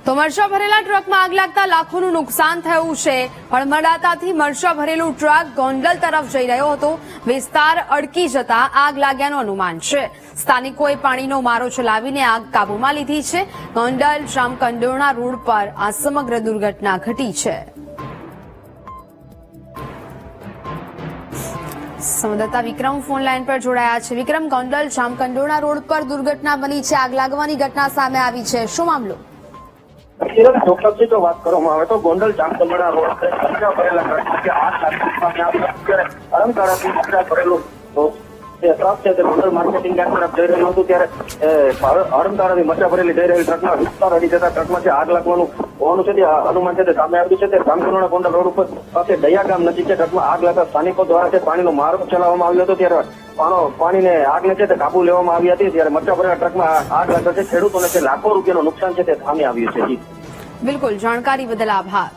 તો મરચા ભરેલા ટ્રકમાં આગ લાગતા લાખોનું નુકસાન થયું છે। હળમડાતાથી મરચા ભરેલું ટ્રક ગોંડલ તરફ જઈ રહ્યો હતો। વિસ્તાર અડકી જતા આગ લાગ્યાનું અનુમાન છે। સ્થાનિકોએ પાણીનો મારો ચલાવીને આગ કાબૂમાં લીધી છે। ગોંડલ જામકંડોરણા રોડ પર આ સમગ્ર દુર્ઘટના ઘટી છે। સંવાદદાતા વિક્રમ ફોન લાઈન પર જોડાયા છે। વિક્રમ, ગોંડલ જામકંડોરણા રોડ પર દુર્ઘટના બની છે, આગ લાગવાની ઘટના સામે આવી છે, શું મામલો? ચોક્કસથી જો વાત કરવામાં આવે તો ગોંડલ જામકંડોરણા રોડ પર મરચા ભરેલા ટ્રક આગ લાગવાની અલંકારાથી મરચા ભરેલું ટ્રક છે તે ગોંડલ માર્કેટિંગ યાર્ડ તરફ જઈ રહ્યું હતું ત્યારે અલંકારાથી મરચા ભરેલી જઈ રહેલી ટ્રકમાં વિસ્તાર અડી જતા ટ્રકમાંથી આગ લાગવાનું હોવાનું છે તે અનુમાન છે તે સામે આવ્યું છે। તે જામકંડોરણા ગોંડલ રોડ ઉપર પાસે દયા ગામ નજીક ટ્રકમાં આગ લાગતા સ્થાનિકો દ્વારા છે પાણીનો મારો ચલાવવામાં આવ્યો હતો ત્યારે પાણીને આગને છે તે કાબુ લેવામાં આવી હતી। ત્યારે મરચા ભરેલા ટ્રકમાં આગ લાગતા છે ખેડૂતોને લાખો રૂપિયાનું નુકસાન છે તે સામે આવ્યું છે। બિલકુલ, જાણકારી બદલ આભાર।